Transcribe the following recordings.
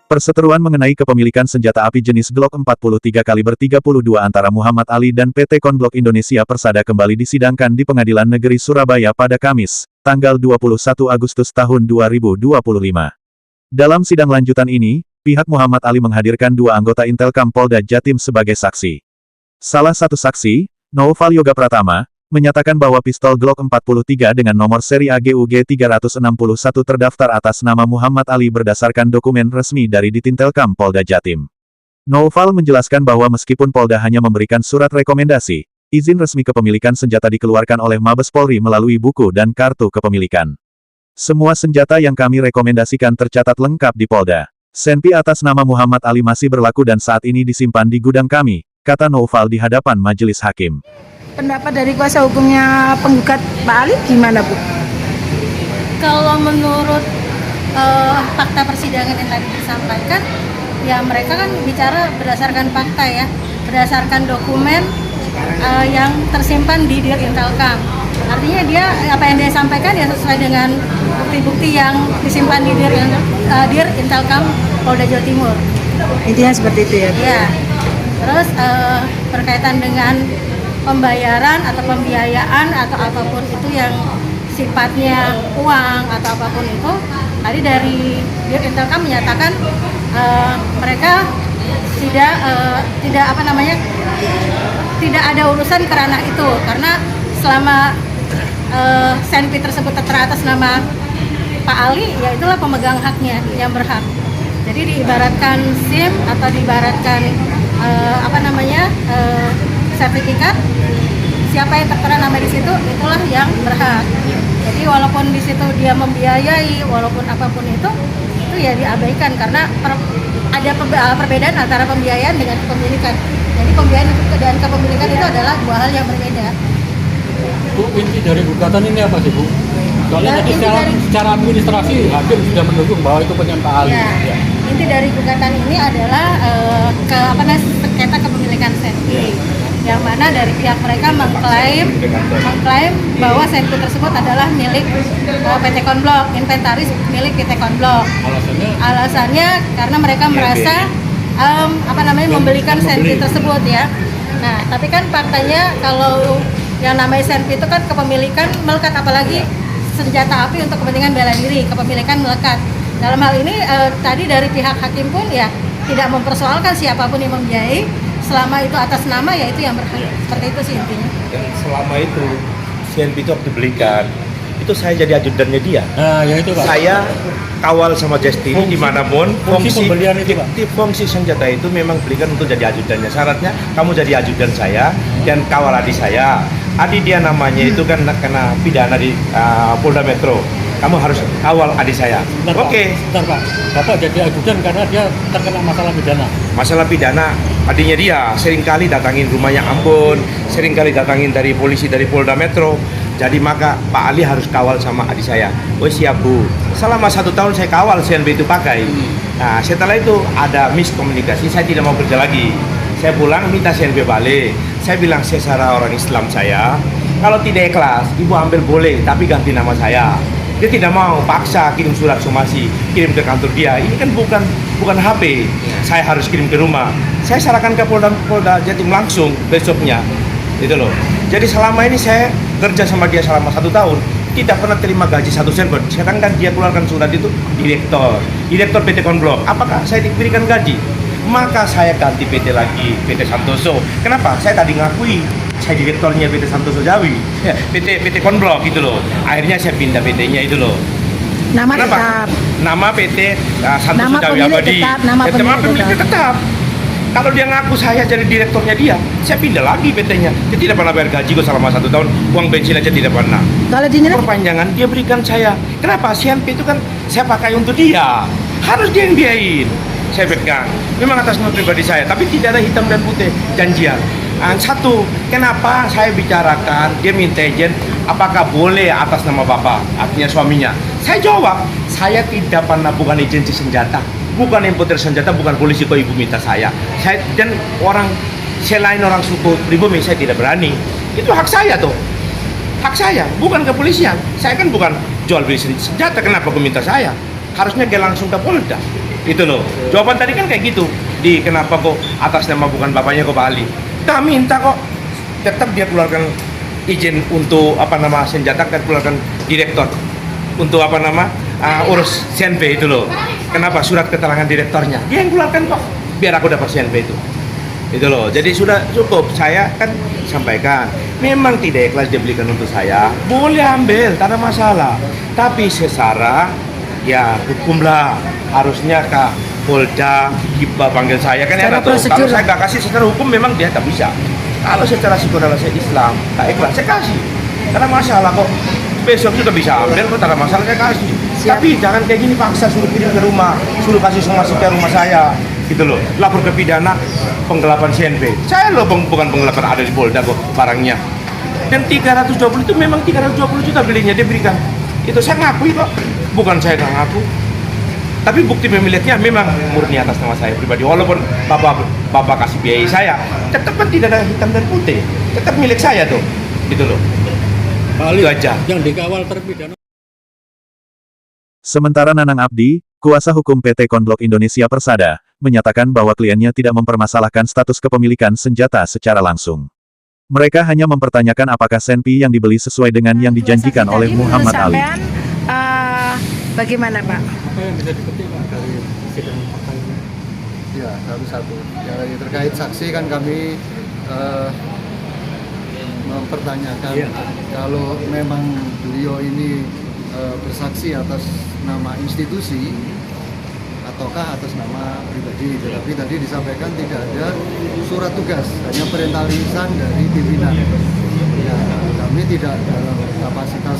Perseteruan mengenai kepemilikan senjata api jenis Glock 43 kaliber 32 antara Muhammad Ali dan PT Konblok Indonesia Persada kembali disidangkan di Pengadilan Negeri Surabaya pada Kamis, tanggal 21 Agustus tahun 2025. Dalam sidang lanjutan ini, pihak Muhammad Ali menghadirkan dua anggota Intelkam Polda Jatim sebagai saksi. Salah satu saksi, Noval Yoga Pratama, menyatakan bahwa pistol Glock 43 dengan nomor seri AGUG 361 terdaftar atas nama Muhammad Ali berdasarkan dokumen resmi dari Ditintelkam Polda Jatim. Noval menjelaskan bahwa meskipun Polda hanya memberikan surat rekomendasi, izin resmi kepemilikan senjata dikeluarkan oleh Mabes Polri melalui buku dan kartu kepemilikan. Semua senjata yang kami rekomendasikan tercatat lengkap di Polda. Senpi atas nama Muhammad Ali masih berlaku dan saat ini disimpan di gudang kami, kata Noval di hadapan majelis hakim. Pendapat dari kuasa hukumnya penggugat Pak Ali gimana, Bu? Kalau menurut fakta persidangan yang tadi disampaikan, ya mereka kan bicara berdasarkan fakta ya, berdasarkan dokumen yang tersimpan di Dir Intelkam. Artinya dia apa yang dia sampaikan ya sesuai dengan bukti-bukti yang disimpan di Dir Intelkam Polda Jawa Timur. Intinya seperti itu ya, Bu? Ya. Terus berkaitan dengan pembayaran atau pembiayaan atau apapun itu yang sifatnya uang atau apapun itu, tadi dari Dir Intelkam menyatakan mereka tidak ada urusan ke ranah itu, karena selama senpi tersebut teratas nama Pak Ali, ya itulah pemegang haknya yang berhak. Jadi diibaratkan SIM atau diibaratkan sertifikat, siapa yang tertera nama di situ, itulah yang berhak. Jadi walaupun di situ dia membiayai, walaupun apapun itu ya diabaikan karena ada perbedaan antara pembiayaan dengan kepemilikan. Jadi pembiayaan dan kepemilikan itu adalah dua hal yang berbeda. Bu, inti dari gugatan ini apa sih, Bu? Soalnya tadi secara administrasi hakim sudah mendukung bahwa itu punya Pak Ali. Ya. Inti dari gugatan ini adalah sengketa kepemilikan senpi, yang mana dari pihak mereka mengklaim bahwa senpi tersebut adalah milik PT Konblok, inventaris milik PT Konblok. Alasannya karena mereka merasa membelikan senpi tersebut ya. Nah, tapi kan faktanya kalau yang namanya senpi itu kan kepemilikan melekat, apalagi senjata api untuk kepentingan bela diri, kepemilikan melekat. Dalam hal ini tadi dari pihak hakim pun ya tidak mempersoalkan siapapun yang membiayai, selama itu atas nama ya itu yang berhak. Seperti itu sih intinya. Dan selama itu CNP itu dibelikan, itu saya jadi ajudannya dia. Nah, ya itu Pak. Saya kawal sama Justin dimanapun, fungsi senjata itu memang belikan untuk jadi ajudannya. Syaratnya kamu jadi ajudan saya dan kawal adik saya. Adik dia namanya itu kan kena pidana di Polda Metro. Kamu harus kawal adik saya. Oke. Bentar Pak. Bapak jadi ajudan karena dia terkena masalah pidana. Masalah pidana, adiknya dia seringkali datangin rumahnya Ambon, seringkali datangin dari polisi dari Polda Metro. Jadi maka Pak Ali harus kawal sama adik saya. Oh siap Bu. Selama 1 tahun saya kawal CNB itu pakai. Nah setelah itu ada miskomunikasi, saya tidak mau kerja lagi. Saya pulang minta CNB balik. Saya bilang secara orang Islam saya, kalau tidak ikhlas, Ibu ambil boleh, tapi ganti nama saya. Dia tidak mau, paksa kirim surat somasi, kirim ke kantor dia. Ini kan bukan HP. Saya harus kirim ke rumah. Saya serahkan ke Polda Jatim langsung besoknya. Gitu loh. Jadi selama ini saya kerja sama dia selama 1 tahun, tidak pernah terima gaji 1 sen. Sekarang kan dia keluarkan surat itu direktur PT Konblok. Apakah saya diberikan gaji? Maka saya ganti PT lagi, PT Santoso. Kenapa? Saya tadi ngakui saya direkturnya PT Santoso Jawi, PT Konblok gitu loh. Akhirnya saya pindah PT-nya itu loh. Nama Kenapa? tetap. Nama PT Santoso Nama Jawi pemilik Abadi. tetap, nama Pemiliknya tetap. Kalau dia ngaku saya jadi direkturnya dia, saya pindah lagi PT-nya. Dia tidak pernah bayar gaji kok selama 1 tahun, uang bensin aja tidak pernah. Kalau dinilai Perpanjangan dia berikan saya. Kenapa? CNP itu kan saya pakai untuk dia. Harus dia yang biayain. Saya pegang. Memang atas nama pribadi saya, tapi tidak ada hitam dan putih janjian. Satu, kenapa saya bicarakan, dia minta izin, apakah boleh atas nama bapak, artinya suaminya. Saya jawab, saya tidak pernah bukan agensi senjata, bukan importer senjata, bukan polisi kok ibu minta saya. Dan orang selain orang suku pribumi saya tidak berani. Itu hak saya tuh. Hak saya, bukan kepolisian. Saya kan bukan jual beli senjata, kenapa kau minta saya? Harusnya dia langsung ke Polda. Itu loh. Jawaban tadi kan kayak gitu. Di kenapa kok atas nama bukan bapaknya kok Pak Ali? Kita minta kok tetap dia keluarkan izin untuk senjata, kan keluarkan direktor untuk urus CNP itu loh. Kenapa surat keterangan direktornya? Dia yang keluarkan kok. Biar aku dapat CNP itu loh. Jadi sudah cukup. Saya kan sampaikan, memang tidak ikhlas dibelikan untuk saya, boleh ambil, tak ada masalah. Tapi secara ya hukumlah, harusnya Kak Polda, Giba panggil saya kan ya. Kalau saya nggak kasih secara hukum memang dia nggak bisa. Kalau secara psikologis saya Islam, tak ikhlas saya kasih. Karena masalah kok besok juga bisa ambil, kok tak ada masalah saya kasih. Tapi jangan kayak gini paksa suruh kirim ke rumah, suruh kasih somasi ke rumah saya, gitu loh. Lapor ke pidana penggelapan CNP. Saya loh bukan penggelapan, ada di Polda kok barangnya. Dan 320 itu memang 320 juta belinya dia berikan. Itu saya ngakui kok, bukan saya nggak ngaku. Tapi bukti pemiliknya memang murni atas nama saya pribadi. Walaupun bapak kasih biaya saya, tetap kan tidak ada hitam dan putih. Tetap milik saya tuh, gitu loh. Pak Ali, Itu aja. yang dikawal terpidana. Sementara Nanang Abdi, kuasa hukum PT Konblok Indonesia Persada, menyatakan bahwa kliennya tidak mempermasalahkan status kepemilikan senjata secara langsung. Mereka hanya mempertanyakan apakah senpi yang dibeli sesuai dengan yang dijanjikan oleh Muhammad Ali. Bagaimana Pak? Apa yang bisa dipetik Pak dari sidang fakta ini? Ya, satu-satu. Ya, terkait saksi kan kami mempertanyakan kalau memang beliau ini bersaksi atas nama institusi ataukah atas nama pribadi. Tetapi tadi disampaikan tidak ada surat tugas, hanya perintah lisan dari pimpinan. Ya, kami tidak dalam kapasitas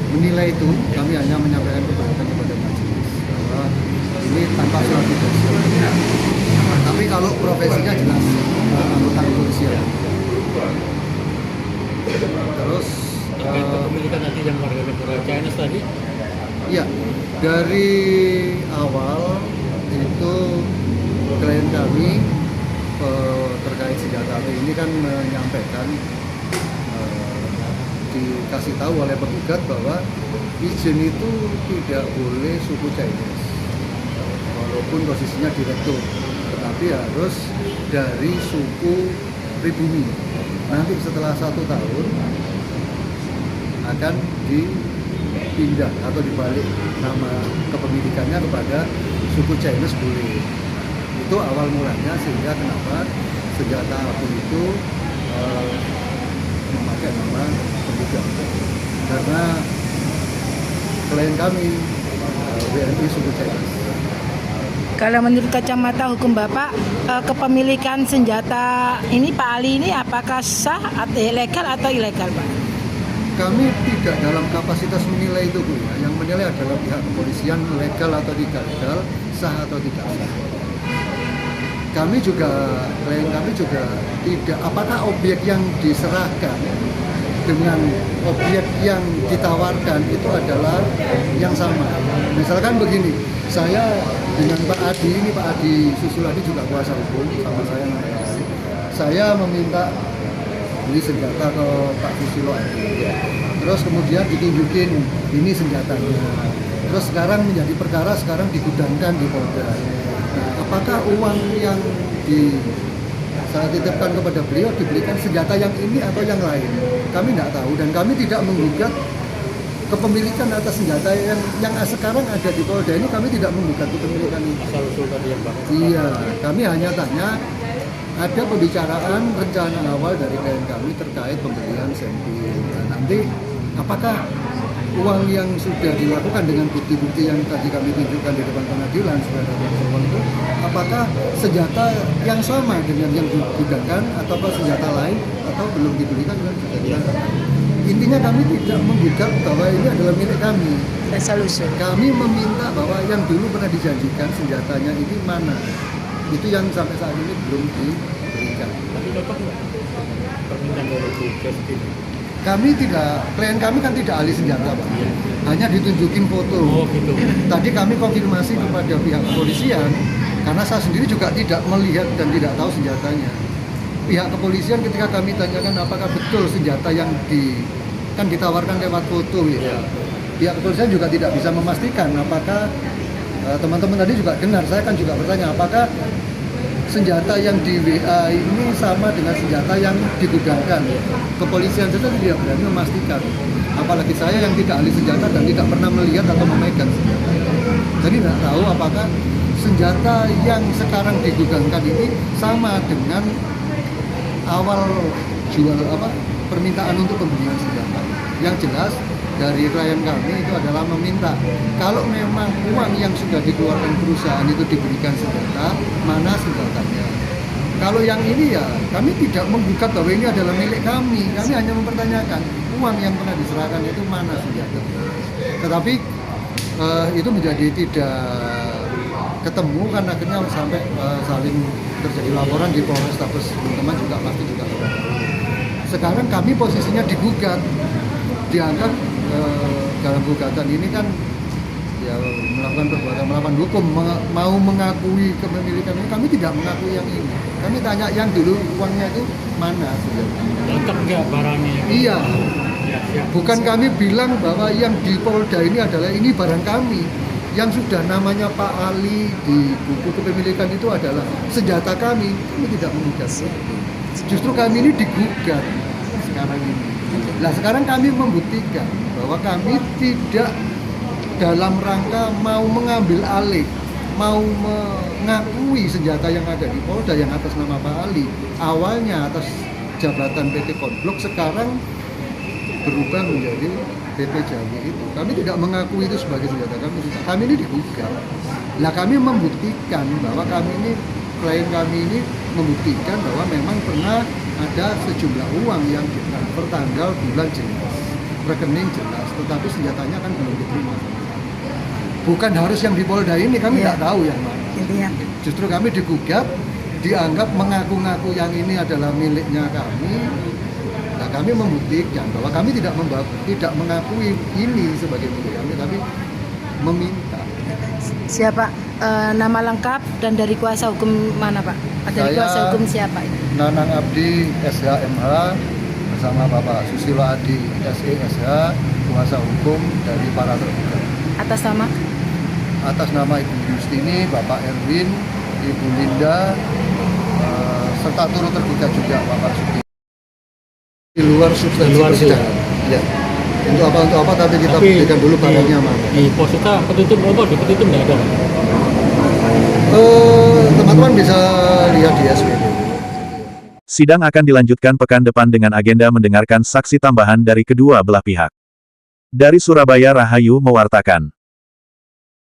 menilai itu, kami hanya menyampaikan kepada majelis bahwa ini tanpa surat tugas. Tapi kalau profesinya jelas anggota kepolisian. Terus Kepemilikan tadi yang warga negara Chinese tadi? ya, dari awal itu klien kami terkait senjata api ini kan menyampaikan dikasih tahu oleh penggugat bahwa izin itu tidak boleh suku Chinese walaupun posisinya direktur, tetapi harus dari suku pribumi. Nanti setelah 1 tahun akan dipindah atau dibalik nama kepemilikannya kepada suku Chinese boleh. Itu awal mulanya, sehingga kenapa senjata api itu memakai nama penggugat, karena klien kami WNI suku Chinese. Kalau menurut kacamata hukum Bapak, kepemilikan senjata ini Pak Ali ini apakah sah atau legal atau ilegal Pak? Kami tidak dalam kapasitas menilai itu Bu. Yang menilai adalah pihak kepolisian, legal atau tidak legal, sah atau tidak sah. Kami juga, klien kami juga tidak, apakah objek yang diserahkan dengan objek yang ditawarkan itu adalah yang sama. Misalkan begini, saya dengan Pak Adi, ini Pak Adi Susuladi juga kuasa hukum sama saya meminta beli senjata ke Pak Susilo Adi. Terus kemudian ditunjukin ini senjatanya. Terus sekarang menjadi perkara, sekarang digudangkan di Polda. Nah, apakah uang yang saya titipkan kepada beliau diberikan senjata yang ini atau yang lain? Kami tidak tahu dan kami tidak menggugat kepemilikan atas senjata yang sekarang ada di Polda ini. Kami tidak menggugat kepemilikan ini. Asal-usul tadi yang Pak. Iya, kami hanya tanya ada pembicaraan rencana awal dari klien kami terkait pembelian senpi. Nah, nanti apakah uang yang sudah dilakukan dengan bukti-bukti yang tadi kami tunjukkan di depan pengadilan sebagai uang itu, apakah senjata yang sama dengan yang digunakan atau senjata lain atau belum dibelikan kan sudah dilakukan. Intinya kami tidak menggugat bahwa ini adalah milik kami. Kami meminta bahwa yang dulu pernah dijanjikan senjatanya ini mana. Itu yang sampai saat ini belum diberikan. Tapi dapat nggak permintaan dari tugas ini? Kami tidak, klien kami kan tidak ahli senjata Pak. Hanya ditunjukin foto. Oh gitu. Tadi kami konfirmasi kepada pihak kepolisian, karena saya sendiri juga tidak melihat dan tidak tahu senjatanya. Pihak kepolisian ketika kami tanyakan apakah betul senjata yang kan ditawarkan lewat foto ya. Pihak kepolisian juga tidak bisa memastikan apakah teman-teman tadi juga dengar, saya kan juga bertanya apakah senjata yang di WA ini sama dengan senjata yang digugurkan. Kepolisian saja tidak berani memastikan. Apalagi saya yang tidak ahli senjata dan tidak pernah melihat atau memegang senjata. Jadi tidak tahu apakah senjata yang sekarang digugurkan ini sama dengan awal jual permintaan untuk pembelian senjata. Yang jelas dari klien kami itu adalah meminta kalau memang uang yang sudah dikeluarkan perusahaan itu diberikan senjata, mana senjatanya. Kalau yang ini ya kami tidak menggugat bahwa ini adalah milik kami hanya mempertanyakan uang yang pernah diserahkan itu mana senjata. Tetapi itu menjadi tidak ketemu kan akhirnya sampai saling terjadi laporan di Polrestabes, teman-teman juga pasti juga tahu. Sekarang kami posisinya digugat, dianggap dalam gugatan ini kan ya melakukan perbuatan melawan hukum, mau mengakui kepemilikan ini, kami tidak mengakui yang ini. Kami tanya yang dulu uangnya itu mana senjata. Lengkap nggak barangnya? Iya. Ya. Bukan kami bilang bahwa yang di Polda ini adalah ini barang kami. Yang sudah namanya Pak Ali di buku kepemilikan itu adalah senjata kami tidak menggugat. Justru kami ini digugat sekarang ini. Nah sekarang kami membuktikan bahwa kami tidak dalam rangka mau mengambil alih, mau mengakui senjata yang ada di Polda yang atas nama Pak Ali. Awalnya atas jabatan PT Konblok, sekarang berubah menjadi PT Jawi itu. Kami tidak mengakui itu sebagai senjata kami. Kami ini digugat. Nah kami membuktikan bahwa kami ini, klien kami ini membuktikan bahwa memang pernah ada sejumlah uang yang ditransfer tanggal bulan jelas, rekening jelas, tetapi senjatanya kan belum diterima. Bukan harus yang di Polda ini, kami tidak tahu yang mana. Justru kami digugat, dianggap mengaku-ngaku yang ini adalah miliknya kami. Nah, kami membuktikan bahwa kami tidak mengakui ini sebagai milik kami, tapi meminta. Siapa nama lengkap dan dari kuasa hukum mana Pak? Dari kuasa hukum siapa ini? Nanang Abdi SHMH bersama Bapak Susilo Adi SESH, kuasa hukum dari para tergugat. Atas nama? Atas nama Ibu Yustini, Bapak Erwin, Ibu Linda, serta turut tergugat juga Bapak Suti. Di luar substansi persidangan. Ya. Untuk apa tapi kita buktikan dulu barangnya mana. Di pos kita petitum di petitum nggak ada. Teman-teman bisa lihat di SWD. Sidang akan dilanjutkan pekan depan dengan agenda mendengarkan saksi tambahan dari kedua belah pihak. Dari Surabaya, Rahayu mewartakan.